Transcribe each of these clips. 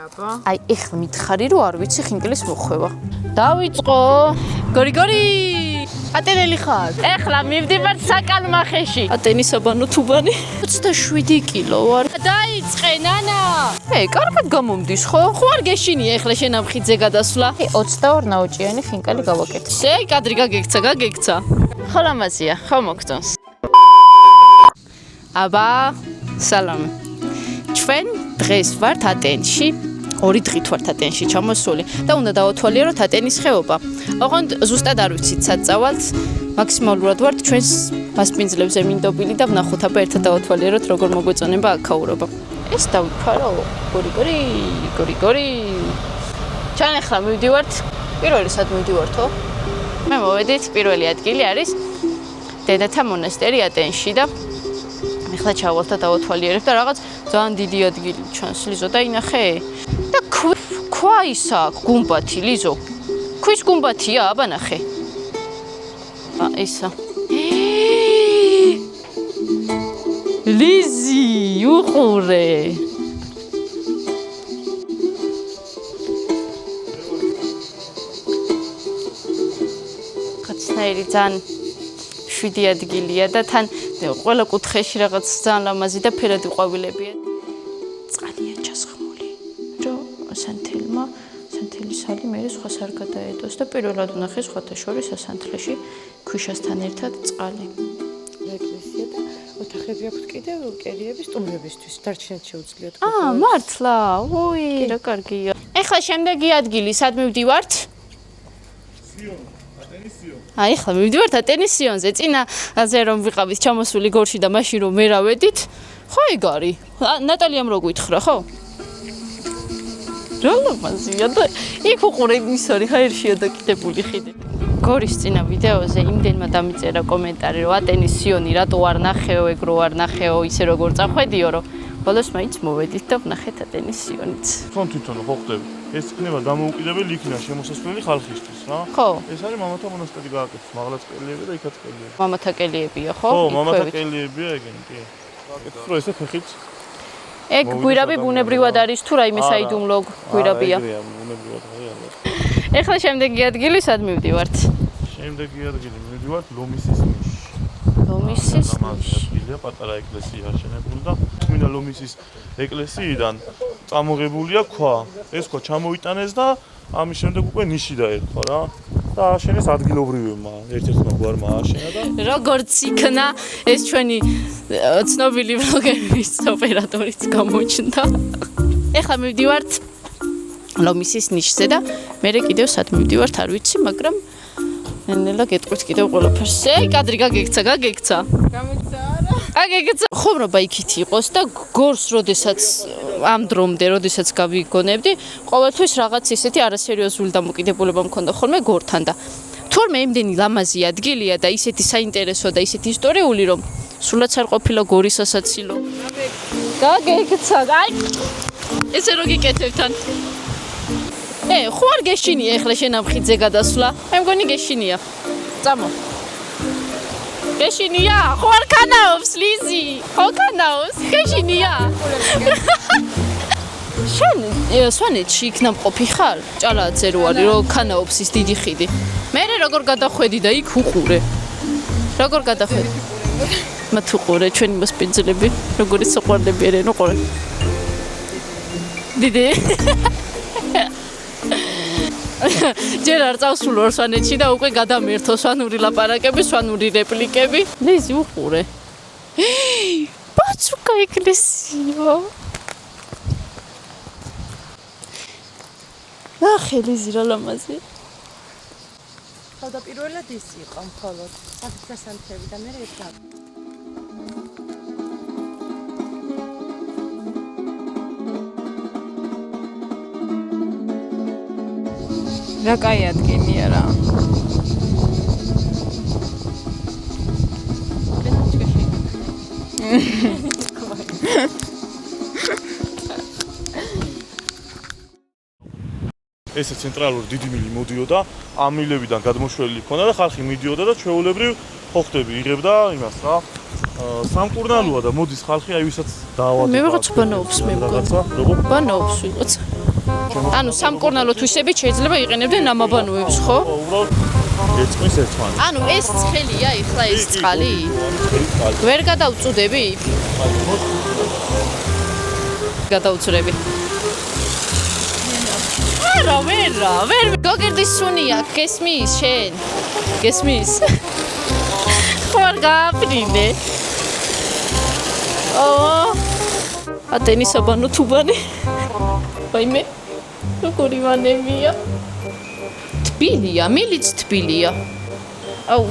აი, ეხლა მითხარი რომ არ ვიცი ხინკლის მოხვევა. დავიწყო. გორი. ატენელი ხარ? ეხლა მივდივარ საკალმახეში. ატენისაბანო თუბანი. 27 კილო ვარ. დაიწყე, ნანა. კარგად გამომდის ხო? ხო არ გეშინია ეხლა შენ ამ ხიძე გადასვლა? 22 ნაოჭიანი ხინკალი გავაკეთე. კადრი გაგექცა. ხო ლამაზია, ხო მოგწონს. აბა, სალამი. ჩვენ დღეს ვართ ატენში. 2 დღით ვართ ატენში ჩამოსული და უნდა დავათვალიეროთ ატენის ხეობა. ოღონდ ზუსტად არ ვიცით სად წავალთ. მაქსიმალურად ვართ ჩვენს მასპინძლებზე მინდობილი და ვნახოთ აბა ერთად დავათვალიეროთ როგორ მოგვეწონება აქაურობა. ეს დავიფარო. გორი. ჩვენ ახლა მივდივართ პირველი სად მივდივართო? მე მოვედით პირველი ადგილი არის დედათა მონასტერი ატენში და ახლა ჩავალთ და დავათვალიერებ და რაღაც ძალიან დიდი ადგილი ჩვენს ლიზო დაინახე. და ქვა ისა გუმბათი ლიზო. ქვის გუმბათია აბა ნახე. ისა. ლიზი უყურე. კაცნაირი ძალიან შვიდი ადგილია და თან ყველა კუთხეში რაღაც ძალიან ლამაზი და ფერადი ყვავილებია. წყალია ჩასხმული. რომ სანთელი სალი მე სხვა არ გადაედოს და პირველად ვნახე სხვათა შორის ასანთლეში ქვიშასთან ერთად წყალი. ეკლესია და ოთახები აქვს კიდევ კერიების სტუმრებისთვის. დარჩენად შეუძლიათ. მართლა? ოი, რა კარგია. ეხლა შემდეგი ადგილი სად მივდივართ? ეხლა მივდივართ ატენის სიონზე. წინაზე რომ ვიყავით ჩამოსული გორში და მაშინ რომ მე რავედით, ხო ეგ არის. ნატალიამ რო გითხრა, ხო? რა ლამაზია და იქ უყურე ის არის ჰაერშია დაკიდებული ხიდი. გორის წინა ვიდეოზე იმდენმა დამიწერა კომენტარი რომ ატენის სიონი რატო არ ნახეო, ეგ რო არ ნახეო, ისე როგორ წახვედიო, რომ ბოლოს მაინც მოვედით და ვნახეთ ატენის სიონიც. თვითონ ხო ხდები. ეს იქნება დამოუკიდებელი იქნა შემოსასვლელი ხალხისთვის, რა? ხო. ეს არის მამათა მონასტერი გააკეთეს, მაღლაც კელიები და იქაც კელიები. მამათა კელიებია, ხო? ხო, მამათა კელიებია ეგენი, კი. გააკეთეს, რომ ესე ფეხით. ეგ გვირაბი ბუნებრივად არის თუ რაიმე საიდუმლო გვირაბია? ეგრეა, ბუნებრივად არის. ეხლა შემდეგი ადგილი სად მივდივართ? შემდეგი ადგილი მივდივართ ლომისის ნიში. ლომისის ნიში. ადგილია პატარა ეკლესია აშენებული და წმინდა ლომისის ეკლესიიდან წამოღებულია ქვა. ეს ქვა ჩამოიტანეს და ამის შემდეგ უკვე ნიში დაერქვა რა. და აშენეს ადგილობრივებმა, ერთ-ერთმა გვარმა აშენა და როგორც იქნა ეს ჩვენი ცნობილი ბლოგერის ოპერატორიც გამოჩნდა. ეხლა მივდივართ ლომისის ნიშზე და მე კიდევ სად მივდივართ არ ვიცი, მაგრამ ნელა გეტყვით კიდევ ყველაფერს. კადრი გაგექცა. გამიქცა არა? გაგექცა. ხომრობა იქით იყოს და გორს როდესაც ამ დრომდე, როდესაც გავიგონებდი, ყოველთვის რაღაც ისეთი არასერიოზული დამოკიდებულება მქონდა ხოლმე გორთან და თორმე იმდენი ლამაზი ადგილია და ისეთი საინტერესო და ისეთი ისტორიული, რომ სულაც არ ყოფილა გორის ასაცილო. გაგექცა. აი ესე რო გიკეთებთან. ხო არ გეშინია ეხლა შენ ამ ხიძე გადასვლა? მე მგონი გეშინია. წამო. გეშინია? ხო არ კანაობს ლიზი? ხო კანაობს? გეშინია? შენ სვანეთში იქ ნამყოფი ხარ? ჭალაძე რო არის, რომ კანაობს ის დიდი ხიდი. მე როგორ გადახვედი და იქ უყურე. როგორ გადახვედი? მათ უყურე ჩვენი მასპინძლები, როგორი საყვარლები არიან უყურე. დიდი ჯერ არ წავსულვარ სვანეთში და უკვე გადამერთო სვანური ლაპარაკები, სვანური რეპლიკები. ლიზი უყურე. ბაცუკა ეკლესია. ნახე ლიზი რა ლამაზი. თავდაპირველად ის იყო მხოლოდ საფრთხესანთები და მე ეს რა კაი ადგილია რა. ესე ცენტრალური დიდი მილი მოდიოდა, ამ მილებიდან გადმოშველი ქონდა და ხალხი მიდიოდა და ჩვეულებრივ ხო ხდები იღებდა იმას რა. სამკურნალოა და მოდის ხალხი აი ვისაც დაავადება. მე ვიღაც ბანაობს მე მგონი. რაღაცა, როგორ? ბანაობს ვიღაც. ანუ სამკურნალო თვისებით შეიძლება იყენებდნენ ამ აბანოებს, ხო? უბრალოდ ეწყვის ერთმანეთს. ანუ ეს ცხელია ეხლა ეს წყალი? ვერ გადავწუდები? გადავწრები. არა, ვერ. გოგირდის სუნია, გესმის შენ? გესმის? ხარ გაფრინე. ატენის აბანო თუბანი. ვაიმე. როგორი ვანემია. თბილია, მილიც თბილია. აუ,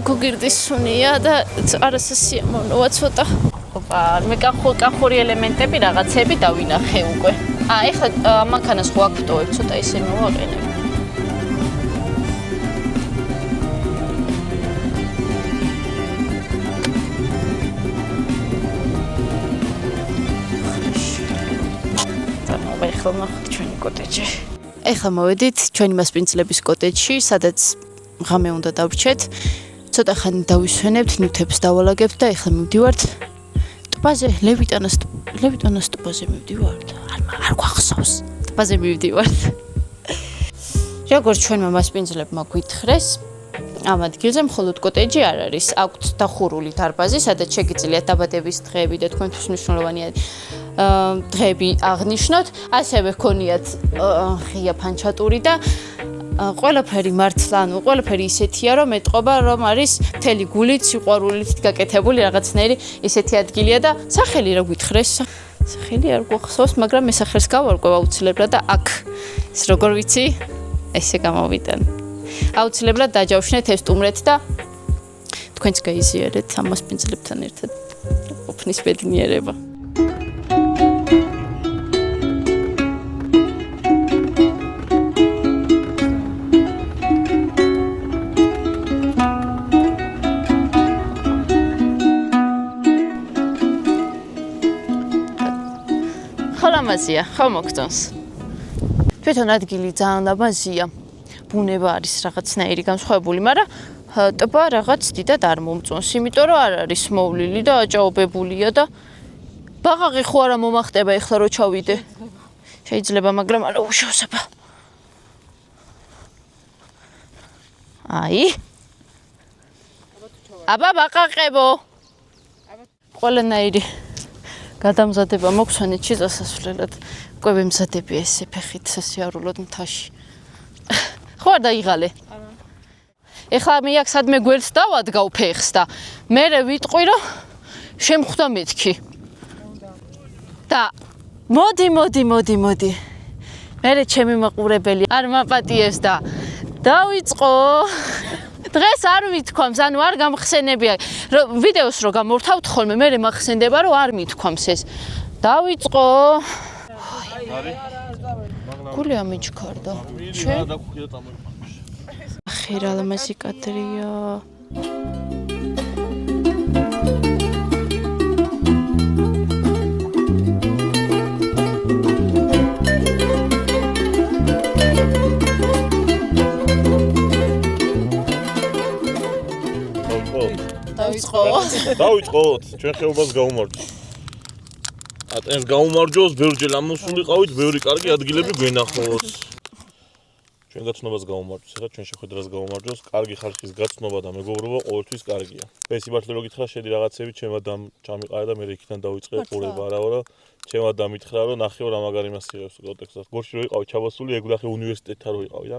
გოგირდის სუნია და არასასიამოვნოა ცოტა. ოპა, მე კახური ელემენტები რაღაცები დავინახე უკვე. ეხლა მანქანას ხო აქვტოვებ, ცოტა ისე მოვაყენებ. ეხლა ნახოთ ჩვენი კოტეჯი. ეხლა მოვედით ჩვენი მასპინძლების კოტეჯში, სადაც ღამე უნდა დავრჩეთ. ცოტა ხანი დავისვენებთ, ნივთებს დავალაგებთ და ეხლა მივდივართ ტბაზე, ლევიტანას ტბაზე მივდივართ. არ გვახსოვს. ტბაზე მივდივართ. როგორც ჩვენმა მასპინძლებმა გვითხრეს, ამ ადგილზე მხოლოდ კოტეჯი არ არის. აქვთ დახურული დარბაზი, სადაც შეგიძლიათ დაბადების დღეები და თქვენთვის მნიშვნელოვანი დღეები აღნიშნოთ. ასევე გქონიათ ღია ფანჩატური და ყველაფერი მართლა, ანუ ყველაფერი ისეთია, რომ ეტყობა, რომ არის მთელი გულით, სიყვარულით გაკეთებული რაღაცნაირი ისეთი ადგილია და სახელი რა გვითხრეს? სახელი არ გვახსოვს, მაგრამ მე სახელს გავარკვევ აუცილებლად და აქ ეს როგორ ვიცი? ესე გამოვიტან. აუცილებლად დაჯავშნეთ ეს სტუმრეთ და თქვენც გაიზიარეთ ამ მასპინძლებთან ერთად ყოფნის ბედნიერება. ხალამაზია, ხო მოგწონს? თვითონ ადგილი ძალიან ლამაზია. ბუნება არის რაღაცნაირი განსხვავებული, მაგრამ ტბა რაღაც დიდად არ მომწონს, იმიტომ რომ არ არის მოვლილი და აჭაობებულია და ბაღაღი ხო არა მომახტება ეხლა რო ჩავიდე. შეიძლება, მაგრამ არა უშავსება. აი. აბა ბაყაყებო. ყველანაირი გადამზადება მოგცვენეთ შესასვლელად. უკვე ვემზადები ესე ფეხით სასიარულოდ მთაში. ხო არ დაიღალე? არა. ეხლა მე აქ სადმე გვერდს დავადგავ ფეხს და მე ვიტყვი რომ შემხვდა მეთქი. და მოდი. მე ჩემი მაყურებელი არ მაპატიებს და დავიწყო. დღეს არ ვითქვამს, ანუ არ გამხსენებია. ვიდეოს რო გამორთავთ ხოლმე, მე მახსენდება რომ არ მithქვამს ეს. დავიწყო. გული ამიჩქარდა. შენ? ხერა ლამაზი კადრია. დავიწყოთ, ჩვენ ხეობას გავუმარჯვოთ. ატენს გაუმარჯოს, ბევრჯერ ამოსულიყავით, ბევრი კარგი ადგილები გვენახოთ. ჩვენ გაცნობას გავუმარჯოს, ეხლა ჩვენ შეხვედრას გავუმარჯოს, კარგი ხალხის გაცნობა და მეგობრობა ყოველთვის კარგია. მე სიმართლე რო გითხრა, შედი რაღაცები ჩემად ჩამიყარა და მე იქიდან დავიწყე ყურება არავა, ჩემად დამითხრა, რომ ნახეო რა მაგარი მასიღებს კონტექსტად. გორში რო იყავი ჩაბასული, ეგ ნახე უნივერსიტეტთან რო იყავი და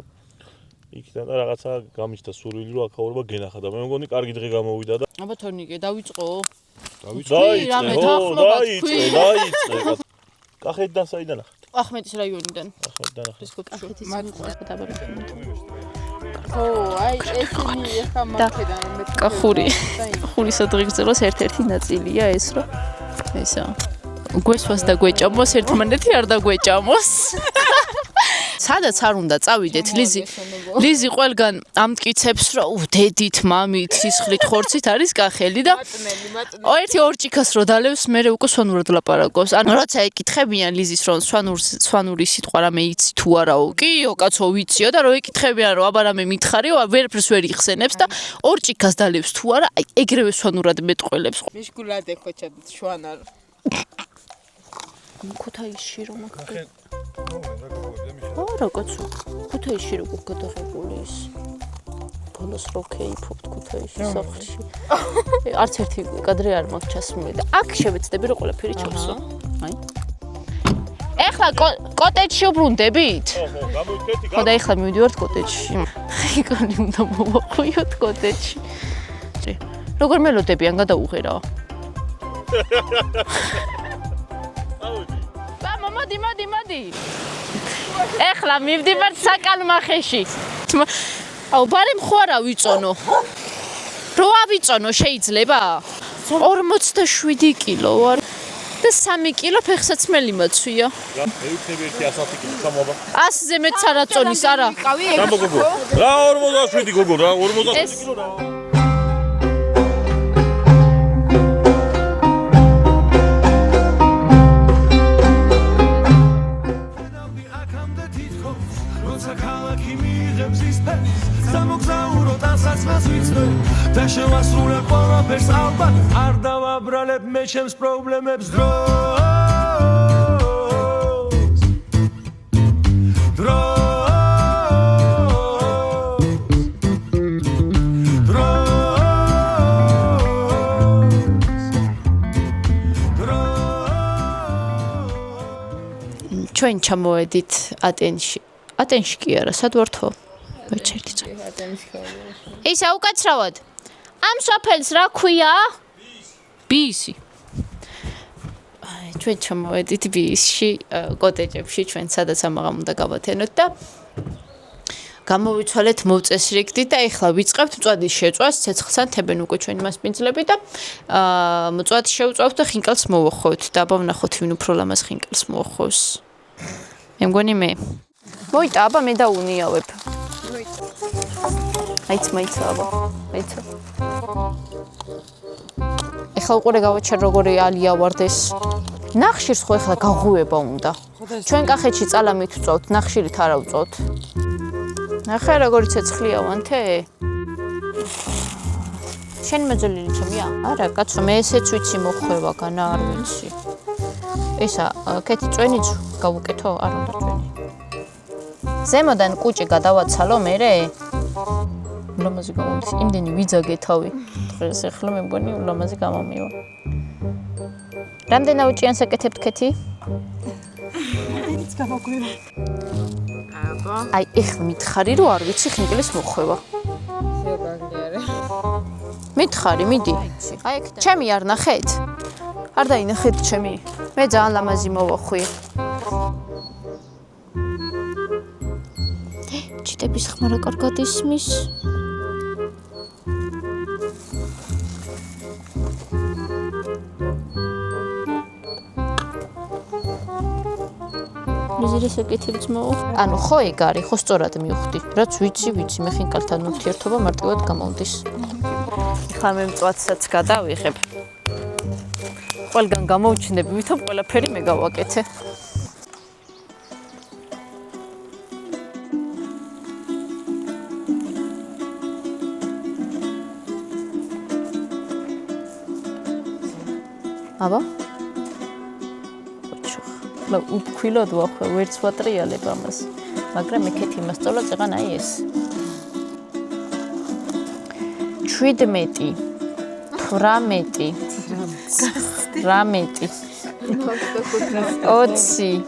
იქიდან და რაღაცა გამიჩნდა სურვილი რომ აქაურობა გენახა და მე მგონი კარგი დღე გამოვიდა და აბა თორნიკე დავიწყო. დაიწყე. კახეთიდან საიდან ახეთ? ახმეტის რაიონიდან. ახეთიდან ახეთ. ხო, აი ესენი ეხა მაქედან მე კახური სადღეგრძელოს ერთ-ერთი ნაწილია ეს რომ ესა გვესვას და გვეჭამოს ერთმანეთი არ დაგვეჭამოს. სადაც არ უნდა წავიდეთ, ლიზი ყველგან ამტკიცებს, რომ დედით, მამით, სისხლით, ხორცით არის კახელი და ერთი ორჭიქას რო დალევს, მე უკვე სვანურად ლაპარაკობს. ანუ როცა ეკითხებიან ლიზის რომ სვანური სიტყვა რამე იცი თუ არაო, კიო კაცო ვიციო და რო ეკითხებიან რომ აბა რამე მითხარიო, ვერაფერს ვერ იხსენებს და ორჭიქას დალევს თუ არა, აი ეგრევე სვანურად მეტყველებს. მიშგულადე ხოჩად შვანარ. ქუთაისში რომ აქ არა კაცო. ქუთაისში როგორ გადაღებული ის? ბოლოს რო ქეიფობთ ქუთაისში სახლში. არც ერთი კადრი არ მაქვს ჩასმული და აქ შევეცდები რომ ყველაფერი ჩავსვა. აი. ეხლა კოტეჯში უბრუნდებით? გამოიქეთი ხო და ეხლა მივიდივართ კოტეჯში. ხიკანი უნდა მოვახვიოთ კოტეჯში. როგორ მელოდებიან გადაუღერა? მოდი. ეხლა მივდივართ საკალმახეში. აუ ბარი მხوارა ვიწონო. რო ავიწონო შეიძლება? 47 კილო ვარ. და 3 კილო ფეხსაცმელი მაცვია. მეუქნები 110 კილო ჩამოვა. 100-ზე მეც არა წონის არა. გამო გოგო. რა 47 გოგო რა 47 კილო რა. და შევასრულე ყველაფერს ალბათ არ დავაბრალებ მე ჩემს პრობლემებს ჩვენ ჩამოვედით ატენში. ატენში კი არა, სად ვართო? ვეჩერდი წა. ისა უკაცრავად. ამ სოფელს რა ქვია? ბიისი. ჩვენ ჩამოვედით ბიისში, კოტეჯებში, ჩვენ სადაც ამაღამ უნდა გავათენოთ და გამოვიცვალეთ მოვწესრიგდით და ეხლა ვიწყებთ მწვადის შეწვას, ცეცხლთან თებენ უკვე ჩვენი მასპინძლები და მწვადი შევწვავთ და ხინკალს მოვახვევთ და აბა ვნახოთ ვინ უფრო ლამაზ ხინკალს მოახვევს. მე მგონი მე. მოიტა აბა მე დაუნიავებ. მაიცა აბა. მაიცა. ეხლა უყურე გავაჩერ როგორი ალია ვარდეს. ნახშირს ხო ეხლა გაღვიება უნდა. ჩვენ კახეთში წალამით ვწოვთ, ნახშირით არა ვწოვთ. ნახე როგორი ცეცხლია ვანთე? შენ მეძოლილი ჩემია? არა კაცო მე ესეც ვიცი მოხვევა განა არ ვიცი. ესა კეთი წვენიც გავუკეთო არ უნდა წვენი. ზემოდან კუჭი გადავაცალო მერე? ლამაზი გამოდის. იმდენი ვიძაგე თავი. დღეს ახლა მე მგონი ლამაზი გამომივა. რამდენი უჭიანს აკეთებთ კეთი? ის გამოგვივა. აბა. აი ეხლა მითხარი რომ არ ვიცი ხინკლის მოხვევა. ზეგაგლიარე. მითხარი, მიდი. აი ეგ ჩემი არ ნახეთ? არ დაინახეთ ჩემი? მე ძალიან ლამაზი მოვახვი. ჩიტების ხმარა კარგად ისმის. მიზერეს ეკეთებს მოუ. ანუ ხო ეგ არის, ხო სწორად მივხვდი. რაც ვიცი, მე ხინკალთან ურთიერთობა მარტივად გამომდის. ეხლა მე მწვადსაც გადავიღებ. ყველგან გამოვჩნდები, ვითომ ყველაფერი მე გავაკეთე. აბა ლა უფქვილოდ ვახვე ვერც ვატრიალებ ამას მაგრამ ეკეთ იმას წოლა წეღან აი ეს 17 18 20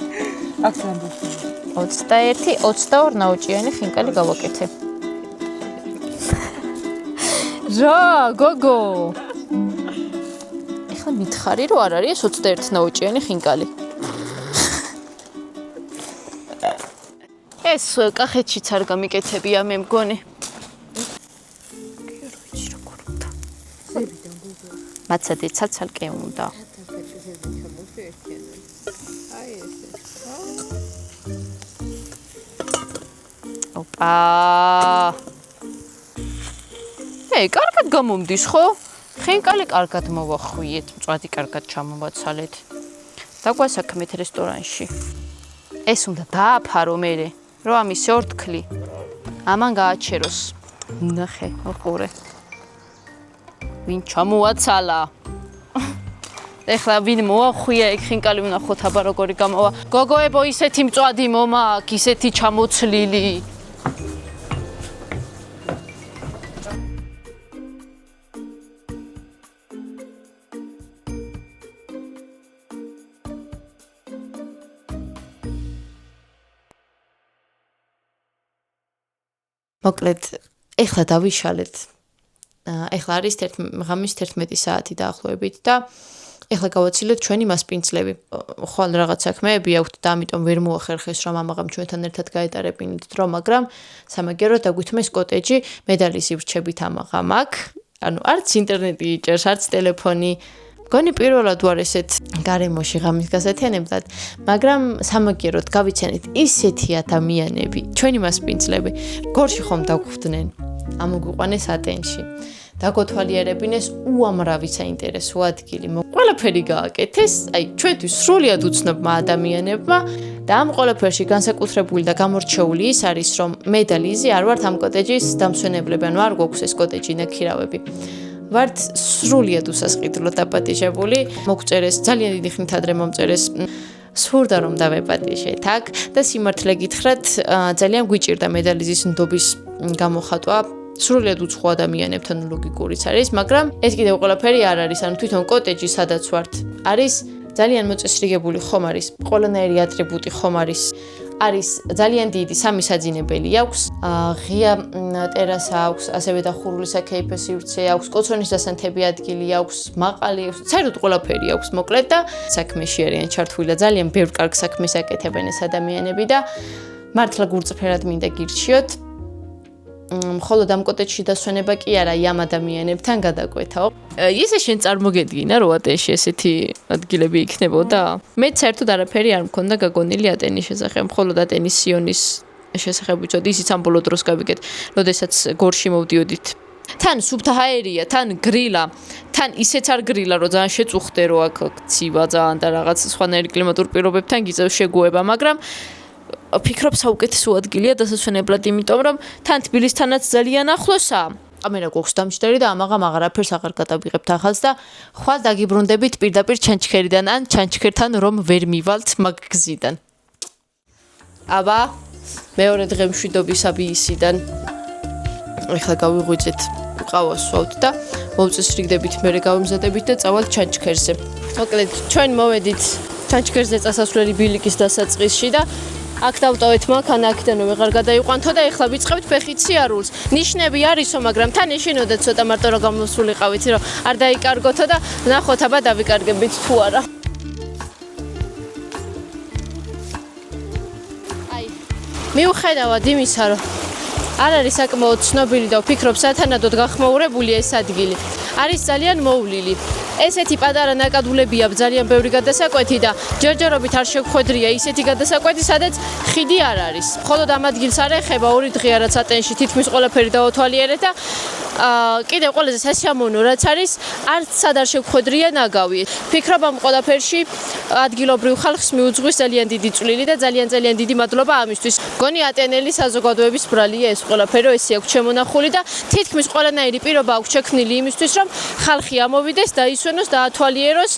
21 22 ნაოჭიანი ხინკალი გავაკეთე რა გოგო ეხლა მითხარი რომ არ არის 21 ნაოჭიანი ხინკალი ეს კახეთშიც არ გამიკეთებია მე მგონი. მაცადე ცალცალკე უნდა. ოპა. კარგად გამომდის ხო? ხინკალი კარგად მოვახვიეთ, მწვადი კარგად ჩამოვაცალეთ. დაგვასაქმეთ რესტორანში. ეს უნდა დააფარო მერე. რო ამის ორთქლი ამან გააჩეროს ნახე უყურე ვინ ჩამოაცალა ეხლა ვინ მოახვია ეგ ხინკალი ვნახოთ აბა როგორი გამოვა. გოგოებო ისეთი მწვადი მომა აქ, ისეთი ჩამოცლილი. მოკლედ, ეხლა დავიშალეთ. ეხლა არის ღამის 11 საათი დაახლოებით და ეხლა გავაცილოთ ჩვენი მასპინძლები. ხვალ რაღაც საქმეები აქვთ და ამიტომ ვერ მოახერხეს რომ ამაღამ ჩვენთან ერთად გაეტარებინათ დრო, მაგრამ სამაგიეროდ დაგვითმეს კოტეჯი, მედალის ირჩებით ამაღამ აქ. ანუ არც ინტერნეტი იჭერს, არც ტელეფონი. მგონი პირველად ვარ ესეთ გარემოში ღამის გასათიანებლად, მაგრამ სამაგიეროდ გავიცანით ისეთი ადამიანები, ჩვენი მასპინძლები, გორში ხომ დაგვხვდნენ, ამოგვიყვანეს ატენში. დაგოთვალიერებინეს უამრავი საინტერესო ადგილი. ყველაფერი გააკეთეს, აი ჩვენთვის სრულიად უცნობმა ადამიანებმა და ამ ყველაფერში განსაკუთრებული და გამორჩეული ის არის, რომ მე და ლიზი არ ვართ ამ კოტეჯის დამსვენებლები, ანუ არ გვაქვს ეს კოტეჯი ნაქირავები. ვართ სრულიად უსასყიდლოდ დაპატიჟებული. მოგწერეს ძალიან დიდი ხნით ადრე მომწერეს სურდა რომ დავეპატიჟეთ აქ და სიმართლე გითხრათ, ძალიან გვიჭირდა მედალიზის ნდობის გამოხატვა. სრულიად უცხო ადამიანებთან ლოგიკურიც არის, მაგრამ ეს კიდევ ყველაფერი არ არის, ანუ თვითონ კოტეჯი სადაც ვართ, არის ძალიან მოწესრიგებული ხომ არის, ყველანაირი ატრიბუტი ხომ არის. არის ძალიან დიდი სამი საძინებელი აქვს, ღია ტერასა აქვს, ასევე დახურული საქეიფე სივრცე აქვს, კოცონის დასანთები ადგილი აქვს, მაყალი აქვს, საერთოდ ყველაფერი აქვს მოკლედ და საქმეში არიან ჩართული და ძალიან ბევრ კარგ საქმეს აკეთებენ ეს ადამიანები და მართლა გურწფერად მინდა გირჩიოთ. მხოლოდ ამ კოტეჯში დასვენება კი არა, ამ ადამიანებთან გადაკვეთაო. ისე შენ წარმოგედგინა, რომ ატენში ესეთი ადგილები იქნებოდა? მეც საერთოდ არაფერი არ მქონდა გაგონილი ატენის შესახებ, მხოლოდ ატენის სიონის შესახებ ვიცოდი, ისიც ამ ბოლო დროს გავიგეთ, როდესაც გორში მოვდიოდით. თან სუფთა ჰაერია, თან გრილა, თან ისეც არ გრილა, რომ ძალიან შეწუხდე, რომ აქ ცივა ძალიან და რაღაც სხვანაირი კლიმატურ პირობებთან გიწევს შეგუება, მაგრამ ფიქრობ საუკეთესო ადგილია დასასვენებლად, იმიტომ რომ თან თბილისთანაც ძალიან ახლოსაა. კამერა გვაქვს დამჯდარი და ამაღამ აღარაფერს აღარ გადავიღებთ ახალს და ხვალ დაგიბრუნდებით პირდაპირ ჩანჩქერიდან ან ჩანჩქერთან რომ ვერ მივალთ მაგ გზიდან. აბა, მეორე დღე მშვიდობის აბიისიდან. ეხლა გავიღვიძეთ ყავას ვსვავთ და მოვწესრიგდებით, მერე გავიმზადებით და წავალთ ჩანჩქერზე. მოკლედ, ჩვენ მოვედით ჩანჩქერზე წასასვლელი ბილიკის დასაწყისში და აქ დავტოვეთ მანქანა, აქედან ვეღარ გადაიყვანთო და ეხლა ვიწყებთ ფეხით სიარულს. ნიშნები არისო, მაგრამ თან ეშინოდეთ ცოტა მარტო რომ გამოსულიყავით, რომ არ დაიკარგოთო და ნახოთ აბა დავიკარგებით თუ არა. აი, მიუხედავად იმისა, რომ არ არის საკმაოდ ცნობილი და ვფიქრობ სათანადოდ გახმაურებული ეს ადგილი. არის ძალიან მოვლილი. ესეთი პატარა ნაკადულებია ძალიან ბევრი გადასაკვეთი და ჯერჯერობით არ შეგხვედრია ისეთი გადასაკვეთი, სადაც ხიდი არ არის. მხოლოდ ამ ადგილს არ ეხება 2 დღე რაც ატენში თითქმის ყველაფერი დაოთვალიერეთ და კიდევ ყველაზე სასიამოვნო რაც არის, არც სად არ შეგხვედრია ნაგავი. ფიქრობ ამ ყველაფერში ადგილობრივ ხალხს მიუძღვის ძალიან დიდი წვლილი და ძალიან დიდი მადლობა ამისთვის. გონი ატენელი საზოგადოების ბრალია ეს ყველაფერი, ესე აქვს შემონახული და თითქმის ყველანაირი პირობა აქვს შექმნილი იმისთვის, რომ ხალხი ამოვიდეს და ისვენოს და ათვალიეროს.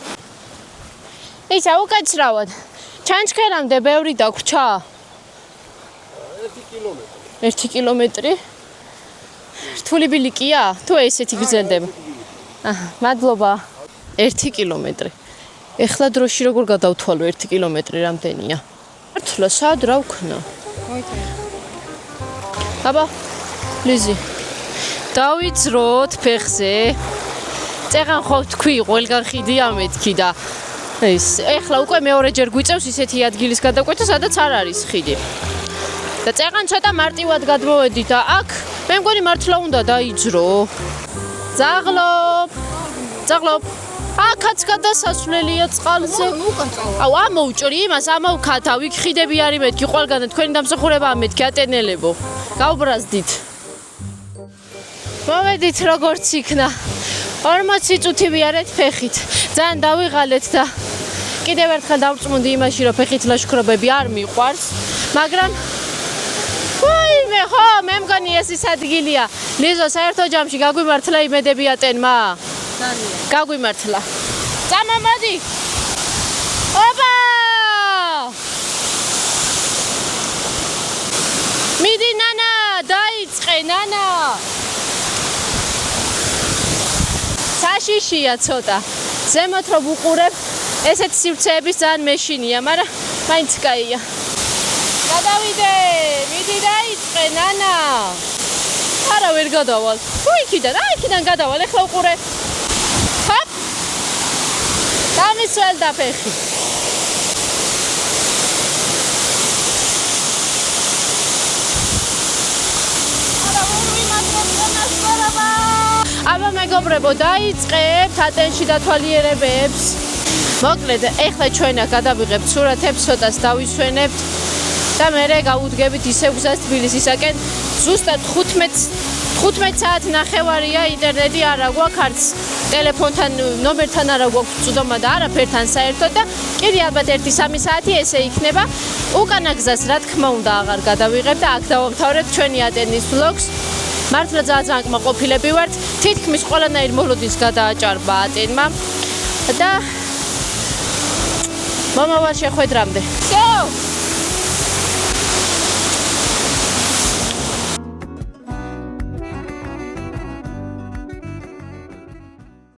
ისა უკაცრავად. ჩანჩქერამდე ბევრი დაგვრჩა? 1 კილომეტრი. 1 კილომეტრი? რთული ბილიკია? თუ ესეთი გრძელდება? მადლობა. 1 კილომეტრი. ეხლა დროში როგორ გადავთვალო 1 კილომეტრი რამდენია? მართლა სად რა ვქნა? აბა, ლიზი. დავიძროთ ფეხზე. წეღან ხო თქვი, ყველგან ხიდია მეთქი და ეს ეხლა უკვე მეორეჯერ გვიწევს ისეთი ადგილის გადაკვეთა, სადაც არ არის ხიდი. და წეღან ცოტა მარტივად გადმოვედით და აქ მე მგონი მართლა უნდა დაიძრო. ძაღლობ. აქაც გადასასვლელია წყალზე. აუ, ამოვჭრი იმას, ამოვქათა, იქ ხიდები არის მეთქი, ყველგან თქვენი დამსახურებაა მეთქი, ატენელებო. გავბრაზდით. მოვედით როგორც იქნა. 40 წუთი ვიარეთ ფეხით. ძალიან დავიღალეთ და კიდევ ერთხელ დავწმუნდი იმაში, რომ ფეხით ლაშქრობები არ მიყვარს, მაგრამ ვაიმე, ხო, მე მგონი ეს ის ადგილია. ლიზო, საერთო ჯამში გაგვიმართლა იმედები ატენმა? ძალიან. გაგვიმართლა. წამამოდი. ოპა! მიდი ნანა, დაიწყე ნანა. საშიშია ცოტა. ზემოთ რომ უყურებ, ესეთ სივრცეების ძალიან მეშინია, მაგრამ მაინც კაია. გადავიდე, მიდი დაიწყე ნანა. არა ვერ გადავალ. თუ იქიდან გადავალ, ეხლა უყურე. ჰოპ. დამისველ და ფეხი. აბა მეგობრებო, დაიწყებთ ატენში დათვალიერებებს. მოკლედ, ეხლა ჩვენ გადავიღებთ სურათებს, ცოტას დავისვენებთ და მერე გავუდგებით ისევ გზას თბილისისაკენ. ზუსტად 15 საათ ნახევარია, ინტერნეტი არა გვაქვს, არც ტელეფონთან, ნომერთან არა გვაქვს წვდომა და არაფერთან საერთოდ და კიდე ალბათ 1-3 საათი ესე იქნება. უკანა გზას რა თქმა უნდა აღარ გადავიღებ და აქ დავამთავრებ ჩვენი ატენის ვლოგს. მართლა ძალიან კმაყოფილები ვართ. თითქმის ყველანაირ მოლოდინს გადააჭარბა ატენმა და მომავალ შეხვედრამდე. Всё!